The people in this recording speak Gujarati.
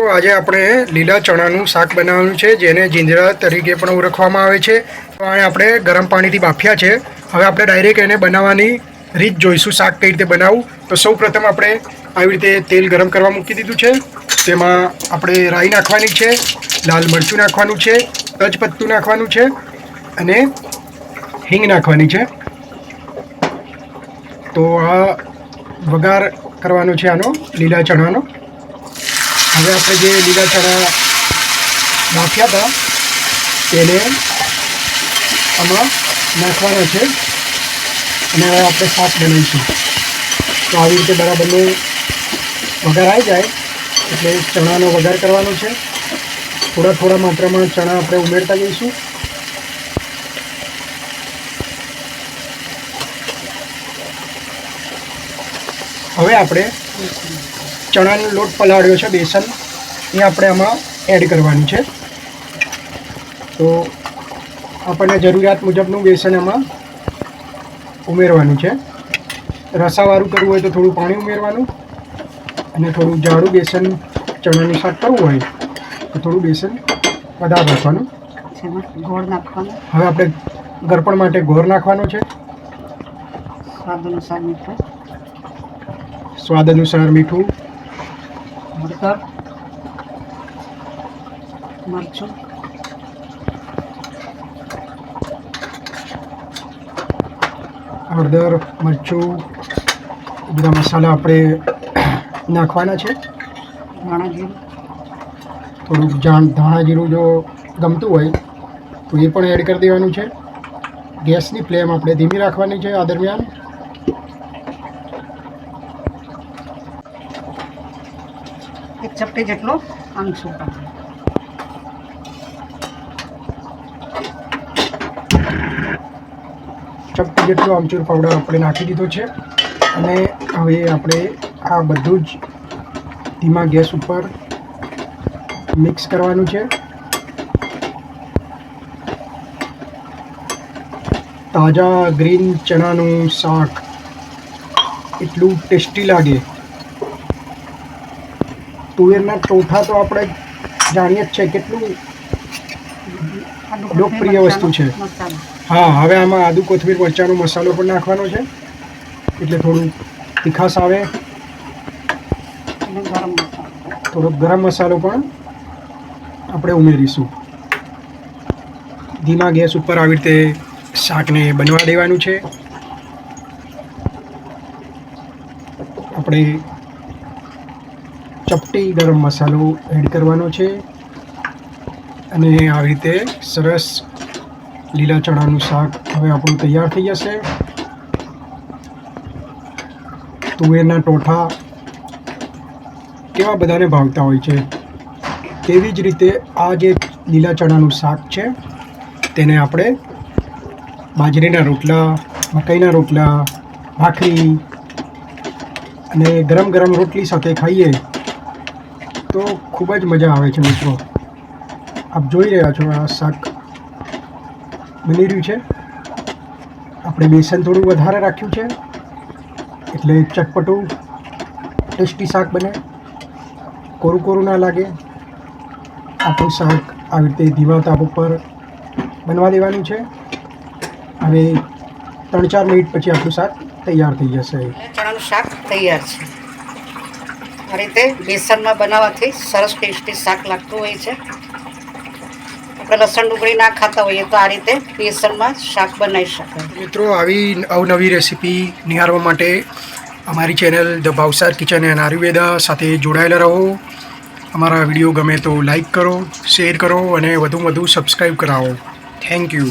તો આજે આપણે લીલા ચણાનું શાક બનાવવાનું છે, જેને જીંજરા તરીકે પણ ઓળખવામાં આવે છે. તો આને આપણે ગરમ પાણીથી બાફ્યા છે. હવે આપણે ડાયરેક્ટ એને બનાવવાની રીત જોઈશું, શાક કઈ રીતે બનાવવું. તો સૌ પ્રથમ આપણે આવી રીતે તેલ ગરમ કરવા મૂકી દીધું છે. તેમાં આપણે રાઈ નાખવાની છે, લાલ મરચું નાખવાનું છે, તજપત્તું નાખવાનું છે અને હિંગ નાખવાની છે. તો આ વઘાર કરવાનો છે આનો લીલા ચણાનો. હવે આપણે જે લીલા ચણા બાફ્યા હતા તેને આમાં નાખવાના છે અને હવે આપણે શાક બનાવીશું. તો આવી રીતે બરાબરનો વઘાર આવી જાય એટલે ચણાનો વઘાર કરવાનો છે. થોડા માત્રામાં ચણા આપણે ઉમેરતા જઈશું. હવે આપણે ચણાનો લોટ પલાળ્યો છે, બેસન, એ આપણે આમાં એડ કરવાની છે. તો આપણને જરૂરિયાત મુજબનું બેસન આમાં ઉમેરવાનું છે. રસાવાળું કરવું હોય તો થોડું પાણી ઉમેરવાનું અને થોડું જાડું બેસન ચણાનું શાક કરવું હોય તો થોડું બેસન વધારે નાખવાનું. ગોળ નાખવાનું. હવે આપણે ગળપણ માટે ગોળ નાખવાનો છે. સ્વાદ અનુસાર મીઠું, હળદર, મરચું, હળદર, મરચું, બધા મસાલા આપણે નાખવાના છે. ધાણા જીરું, થોડુંક ધાણા જીરું જો ગમતું હોય તો એ પણ એડ કરી દેવાનું છે. ગેસની ફ્લેમ આપણે ધીમી રાખવાની છે આ દરમિયાન. એક ચપટી જેટલો આમચૂર જેટલો આમચૂર પાવડર આપણે નાખી દીધો છે અને હવે આપણે આ બધું જ ધીમા ગેસ ઉપર મિક્સ કરવાનું છે. તાજા ગ્રીન ચણાનું શાક એટલું ટેસ્ટી લાગે. તુવેરના ટોઠા તો આપણે જાણીએ જ છે કેટલું લોકપ્રિય વસ્તુ છે. હા, હવે આમાં આદુ, કોથમીર, મરચાંનો મસાલો પણ નાખવાનો છે એટલે થોડું તીખાશ આવે. થોડો ગરમ મસાલો પણ આપણે ઉમેરીશું. ધીમા ગેસ ઉપર આવી રીતે શાકને બનવા દેવાનું છે. આપણે ચપટી ગરમ મસાલો એડ કરવાનો છે અને આવી રીતે સરસ લીલા ચણાનું શાક હવે આપણું તૈયાર થઈ જશે. તુવેરના ટોઠા કેવા બધાને ભાવતા હોય છે, તેવી જ રીતે આ જે લીલા ચણાનું શાક છે તેને આપણે બાજરીના રોટલા, મકાઈના રોટલા, ભાખરી અને ગરમ રોટલી સાથે ખાઈએ તો ખૂબ જ મજા આવે છે. મિત્રો, આપ જોઈ રહ્યા છો આ શાક બની રહ્યું છે. આપણે બેસન થોડું વધારે રાખ્યું છે એટલે ચટપટું ટેસ્ટી શાક બને, કોરું ના લાગે. આપણું શાક આવી રીતે ધીમા તાપ ઉપર બનવા દેવાનું છે. હવે 3-4 મિનિટ પછી આપણું શાક તૈયાર થઈ જશે. ચણાનું શાક તૈયાર છે. આ રીતે બેસનમાં બનાવવાથી સરસ ટેસ્ટી શાક લાગતું હોય છે. આપણે લસણ ડુંગળી ના ખાતા હોઈએ તો આ રીતે બેસનમાં શાક બનાવી શકાય. મિત્રો, આવી અવનવી રેસીપી નિહાળવા માટે અમારી channel the Bhavsar kitchen and Ayurveda સાથે જોડાયેલા રહો. અમારા વિડીયો ગમે તો લાઈક કરો, શેર કરો અને વધુ સબસ્ક્રાઈબ કરાવો. Thank you.